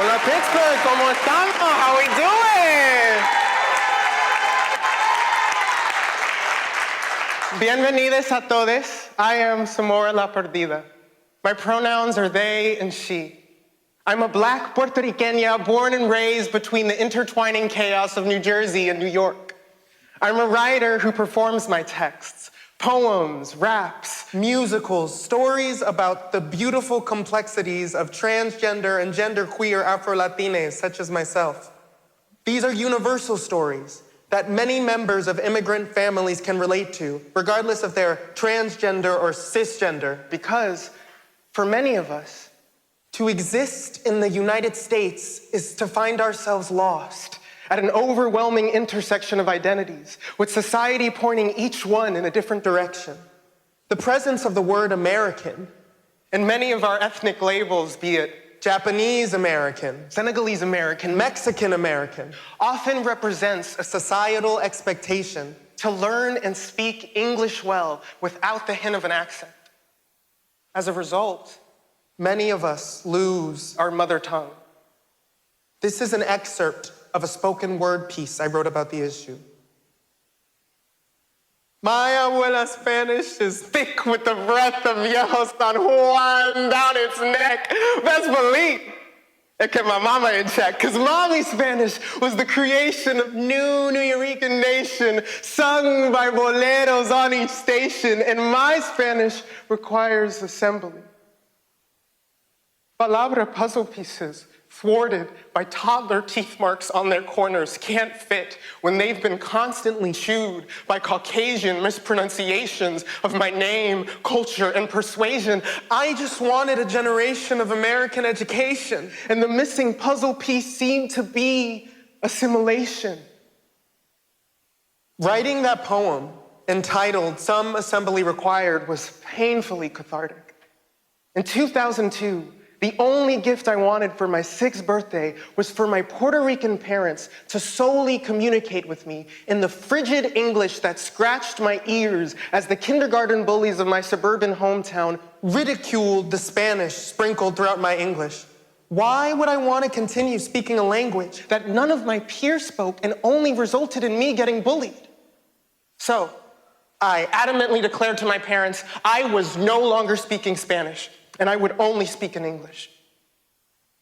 Hola Pittsburgh, ¿cómo estamos? How we doing? Bienvenidos a todos. I am SAMORA la Perdida. My pronouns are they and she. I'm a black Puerto Riqueña born and raised between the intertwining chaos of New Jersey and New York. I'm a writer who performs my texts, poems, raps, musicals, stories about the beautiful complexities of transgender and genderqueer Afro-Latinas such as myself. These are universal stories that many members of immigrant families can relate to, regardless of their transgender or cisgender, because for many of us, to exist in the United States is to find ourselves lost at an overwhelming intersection of identities, with society pointing each one in a different direction. The presence of the word American, and many of our ethnic labels, be it Japanese American, Senegalese American, Mexican American, often represents a societal expectation to learn and speak English well without the hint of an accent. As a result, many of us lose our mother tongue. This is an excerpt of a spoken word piece I wrote about the issue. My abuela's Spanish is thick with the breath of Viejo San Juan down its neck. Best believe it kept my mama in check, because mommy's Spanish was the creation of new Nuyorican nation, sung by boleros on each station, and my Spanish requires assembly. Palabra puzzle pieces, thwarted by toddler teeth marks on their corners, can't fit when they've been constantly chewed by Caucasian mispronunciations of my name, culture, and persuasion. I just wanted a generation of American education, and the missing puzzle piece seemed to be assimilation. Writing that poem, entitled Some Assembly Required, was painfully cathartic. In 2002, the only gift I wanted for my 6th birthday was for my Puerto Rican parents to solely communicate with me in the frigid English that scratched my ears as the kindergarten bullies of my suburban hometown ridiculed the Spanish sprinkled throughout my English. Why would I want to continue speaking a language that none of my peers spoke and only resulted in me getting bullied? So, I adamantly declared to my parents I was no longer speaking Spanish, and I would only speak in English.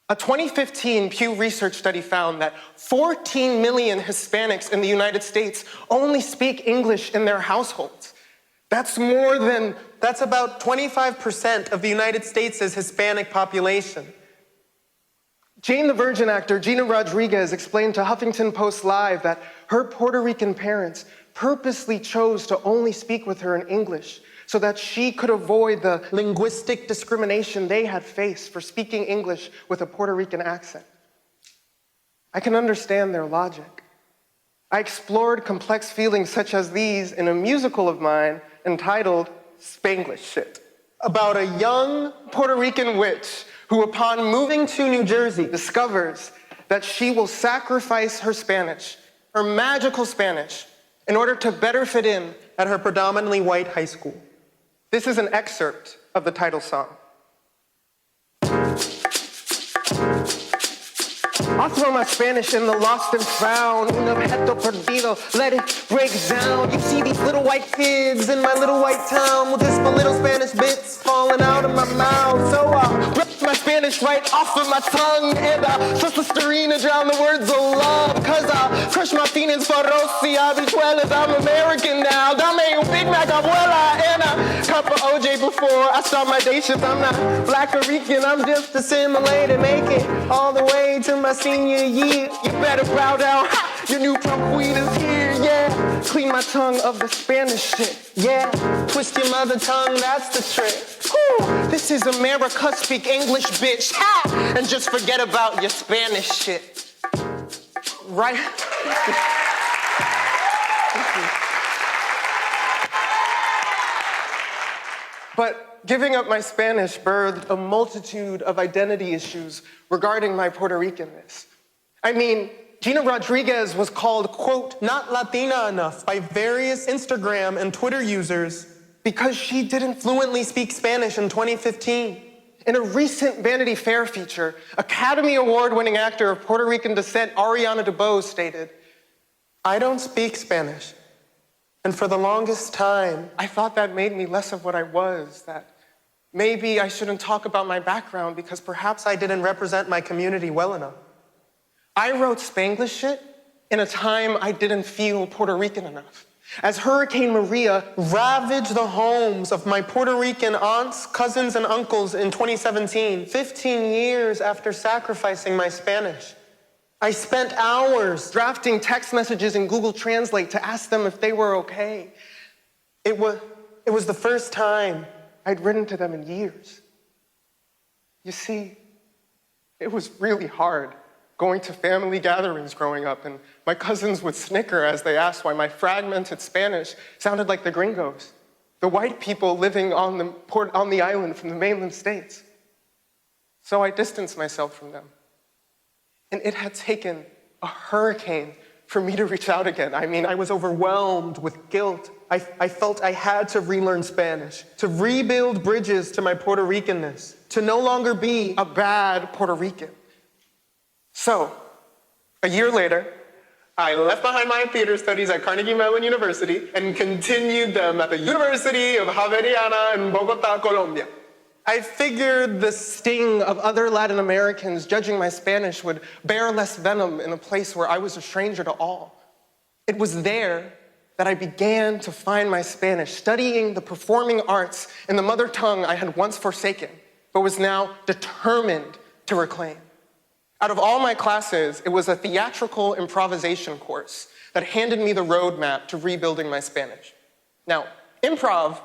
A 2015 Pew Research study found that 14 million Hispanics in the United States only speak English in their households. That's about 25% of the United States' Hispanic population. Jane the Virgin actor Gina Rodriguez explained to Huffington Post Live that her Puerto Rican parents purposely chose to only speak with her in English so that she could avoid the linguistic discrimination they had faced for speaking English with a Puerto Rican accent. I can understand their logic. I explored complex feelings such as these in a musical of mine entitled Spanglish Shit, about a young Puerto Rican witch who, upon moving to New Jersey, discovers that she will sacrifice her Spanish, her magical Spanish, in order to better fit in at her predominantly white high school. This is an excerpt of the title song. I'll throw my Spanish in the lost and found. Un objeto perdido, let it break down. You see these little white kids in my little white town with just my little Spanish bits falling out of my mouth. So rip my Spanish right off of my tongue and trust Listerine drown the words of love. Cause crush my feelings for Rosy Habichuelas. I'm American now. Dame un Big Mac, abuela, and a cup of OJ before I start my day shift. I'm not black or Rican, I'm just assimilated. Make it all the way to my senior year. You better bow down, ha! Your new prom queen is here, yeah. Clean my tongue of the Spanish shit, yeah. Twist your mother tongue, that's the trick. Whew. This is America, speak English, bitch, ha! And just forget about your Spanish shit. Right? But giving up my Spanish birthed a multitude of identity issues regarding my Puerto Ricanness. I mean, Gina Rodriguez was called, quote, not Latina enough by various Instagram and Twitter users because she didn't fluently speak Spanish in 2015. In a recent Vanity Fair feature, Academy Award-winning actor of Puerto Rican descent Ariana DeBose stated, "I don't speak Spanish. And for the longest time, I thought that made me less of what I was, that maybe I shouldn't talk about my background because perhaps I didn't represent my community well enough. I wrote Spanglish shit in a time I didn't feel Puerto Rican enough. As Hurricane Maria ravaged the homes of my Puerto Rican aunts, cousins, and uncles in 2017, 15 years after sacrificing my Spanish, I spent hours drafting text messages in Google Translate to ask them if they were okay. It was the first time I'd written to them in years. You see, it was really hard going to family gatherings growing up, and my cousins would snicker as they asked why my fragmented Spanish sounded like the gringos, the white people living on the island from the mainland states. So I distanced myself from them. And it had taken a hurricane for me to reach out again. I mean, I was overwhelmed with guilt. I felt I had to relearn Spanish, to rebuild bridges to my Puerto Ricanness, to no longer be a bad Puerto Rican. So, a year later, I left behind my theater studies at Carnegie Mellon University and continued them at the University of Javeriana in Bogotá, Colombia. I figured the sting of other Latin Americans judging my Spanish would bear less venom in a place where I was a stranger to all. It was there that I began to find my Spanish, studying the performing arts in the mother tongue I had once forsaken, but was now determined to reclaim. Out of all my classes, it was a theatrical improvisation course that handed me the roadmap to rebuilding my Spanish. Now, improv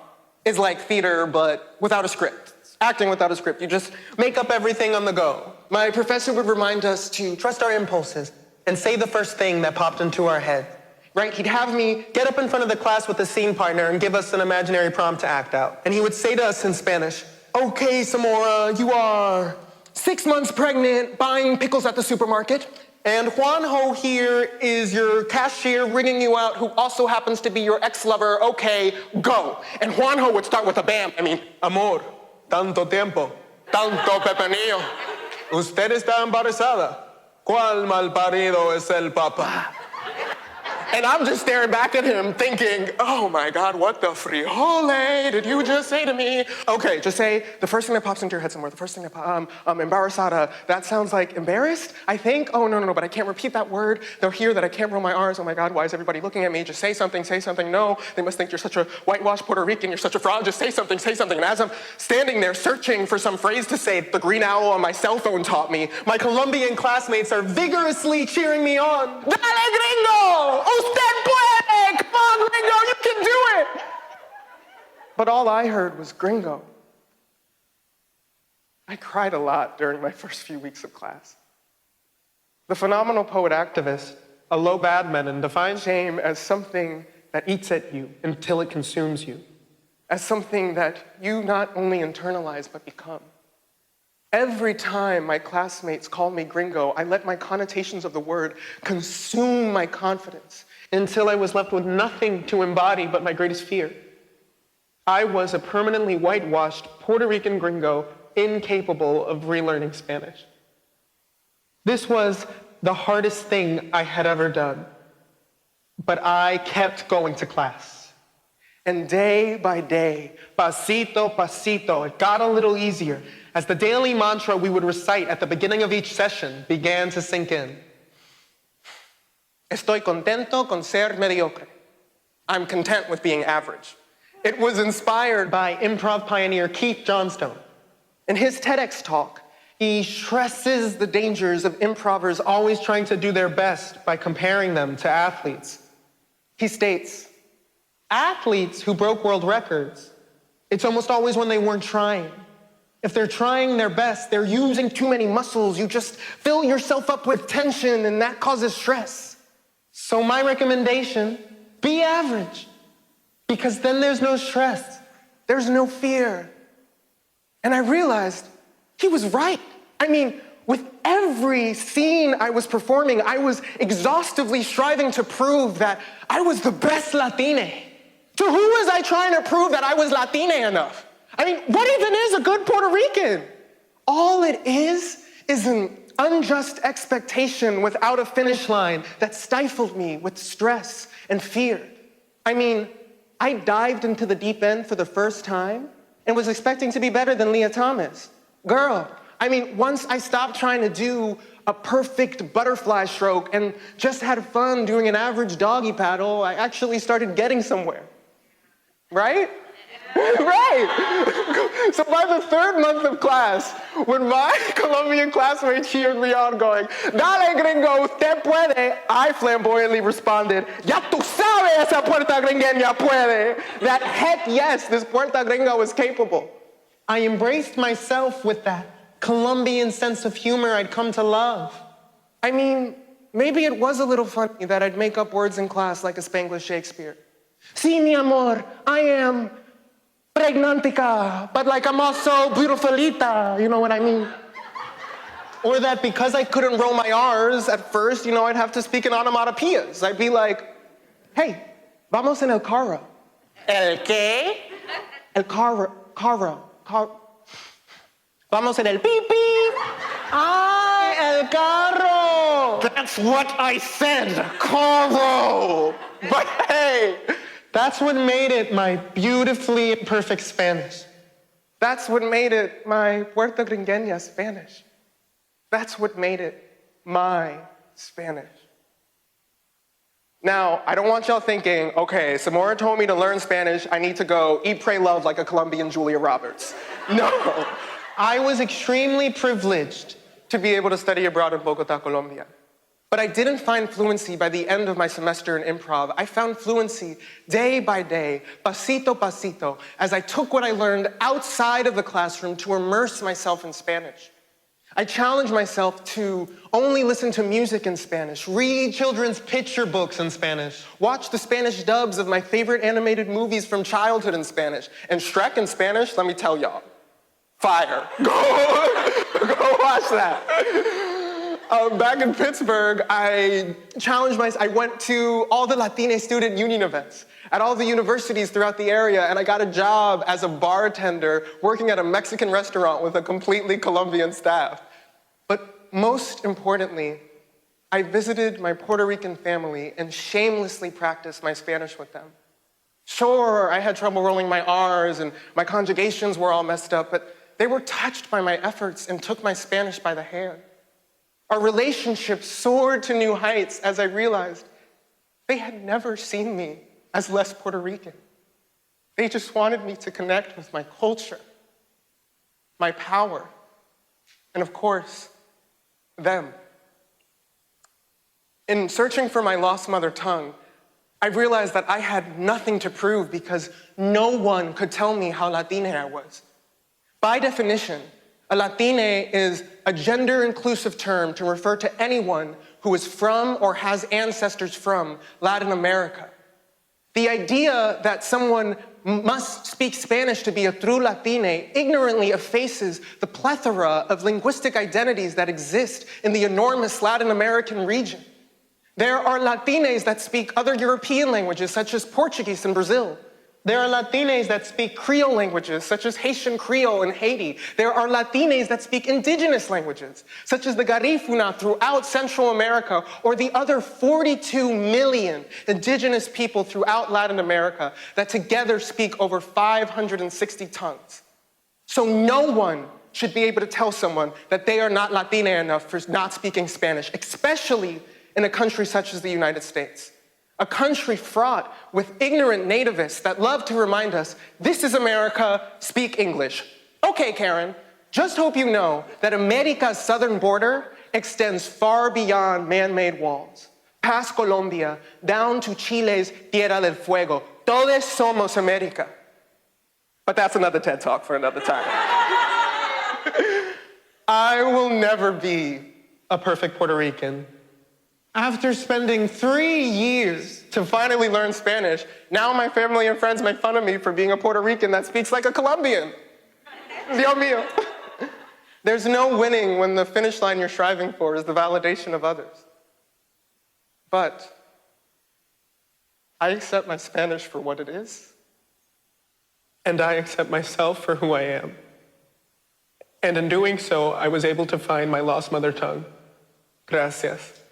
is like theater, but without a script. Acting without a script. You just make up everything on the go. My professor would remind us to trust our impulses and say the first thing that popped into our head. Right? He'd have me get up in front of the class with a scene partner and give us an imaginary prompt to act out. And he would say to us in Spanish, "Okay, Samora, you are 6 months pregnant, buying pickles at the supermarket. And Juanjo here is your cashier ringing you out, who also happens to be your ex-lover. Okay, go." And Juanjo would start with a bam. Amor, tanto tiempo, tanto pepinillo. Usted está embarazada. ¿Cuál malparido es el papá? And I'm just staring back at him thinking, oh my God, what the frijole did you just say to me? Okay, just say the first thing that pops into your head somewhere, the first thing that embarazada, that sounds like embarrassed, I think. Oh, no, but I can't repeat that word. They'll hear that I can't roll my R's. Oh my God, why is everybody looking at me? Just say something. No, they must think you're such a whitewashed Puerto Rican, you're such a fraud, just say something. And as I'm standing there searching for some phrase to say, the green owl on my cell phone taught me, my Colombian classmates are vigorously cheering me on. Dale, gringo! Usted puede! Come on, gringo, you can do it! But all I heard was gringo. I cried a lot during my first few weeks of class. The phenomenal poet-activist Alo Badminton defines shame as something that eats at you until it consumes you, as something that you not only internalize but become. Every time my classmates called me gringo, I let my connotations of the word consume my confidence until I was left with nothing to embody but my greatest fear. I was a permanently whitewashed Puerto Rican gringo incapable of relearning Spanish. This was the hardest thing I had ever done, but I kept going to class. And day by day, pasito, pasito, it got a little easier as the daily mantra we would recite at the beginning of each session began to sink in. Estoy contento con ser mediocre. I'm content with being average. It was inspired by improv pioneer Keith Johnstone. In his TEDx talk, he stresses the dangers of improvers always trying to do their best by comparing them to athletes. He states, athletes who broke world records, it's almost always when they weren't trying. If they're trying their best, they're using too many muscles. You just fill yourself up with tension and that causes stress. So my recommendation, be average. Because then there's no stress. There's no fear. And I realized he was right. I mean, with every scene I was performing, I was exhaustively striving to prove that I was the best Latina. To who was I trying to prove that I was Latina enough? I mean, what even is a good Puerto Rican? All it is an unjust expectation without a finish line that stifled me with stress and fear. I mean, I dived into the deep end for the first time and was expecting to be better than Leah Thomas. Girl, I mean, once I stopped trying to do a perfect butterfly stroke and just had fun doing an average doggy paddle, I actually started getting somewhere. Right? Right! So by the third month of class, when my Colombian classmates cheered me on going, "Dale, gringo, usted puede," I flamboyantly responded, "Ya tú sabes, esa puerta gringueña puede." That heck yes, this puerta gringo is capable. I embraced myself with that Colombian sense of humor I'd come to love. I mean, maybe it was a little funny that I'd make up words in class like a Spanglish Shakespeare. Sí, mi amor, I am pregnantica, but like I'm also beautifulita, you know what I mean? Or that because I couldn't roll my R's at first, I'd have to speak in onomatopoeias. I'd be like, "Hey, vamos en el carro." ¿El qué? El carro. Vamos en el pipi. Ay, el carro. That's what I said, carro. But hey, that's what made it my beautifully imperfect Spanish. That's what made it my Puerto Gringueña Spanish. That's what made it my Spanish. Now, I don't want y'all thinking, okay, Samora told me to learn Spanish, I need to go eat, pray, love like a Colombian Julia Roberts. No, I was extremely privileged to be able to study abroad in Bogota, Colombia. But I didn't find fluency by the end of my semester in improv. I found fluency day by day, pasito pasito, as I took what I learned outside of the classroom to immerse myself in Spanish. I challenged myself to only listen to music in Spanish, read children's picture books in Spanish, watch the Spanish dubs of my favorite animated movies from childhood in Spanish. And Shrek in Spanish, let me tell y'all, fire. Go watch that. Back in Pittsburgh, I challenged myself. I went to all the Latina student union events at all the universities throughout the area, and I got a job as a bartender working at a Mexican restaurant with a completely Colombian staff. But most importantly, I visited my Puerto Rican family and shamelessly practiced my Spanish with them. Sure, I had trouble rolling my R's and my conjugations were all messed up, but they were touched by my efforts and took my Spanish by the hand. Our relationship soared to new heights as I realized they had never seen me as less Puerto Rican. They just wanted me to connect with my culture, my power, and of course, them. In searching for my lost mother tongue, I realized that I had nothing to prove because no one could tell me how Latina I was. By definition, a Latina is a gender-inclusive term to refer to anyone who is from or has ancestors from Latin America. The idea that someone must speak Spanish to be a true Latina ignorantly effaces the plethora of linguistic identities that exist in the enormous Latin American region. There are Latinas that speak other European languages, such as Portuguese in Brazil. There are Latinas that speak Creole languages, such as Haitian Creole in Haiti. There are Latinas that speak indigenous languages, such as the Garifuna throughout Central America, or the other 42 million indigenous people throughout Latin America that together speak over 560 tongues. So no one should be able to tell someone that they are not Latina enough for not speaking Spanish, especially in a country such as the United States. A country fraught with ignorant nativists that love to remind us, this is America, speak English. Okay, Karen, just hope you know that America's southern border extends far beyond man-made walls, past Colombia, down to Chile's Tierra del Fuego. Todos somos America. But that's another TED Talk for another time. I will never be a perfect Puerto Rican. After spending 3 years to finally learn Spanish, now my family and friends make fun of me for being a Puerto Rican that speaks like a Colombian. Dios mío. There's no winning when the finish line you're striving for is the validation of others. But I accept my Spanish for what it is, and I accept myself for who I am. And in doing so, I was able to find my lost mother tongue. Gracias.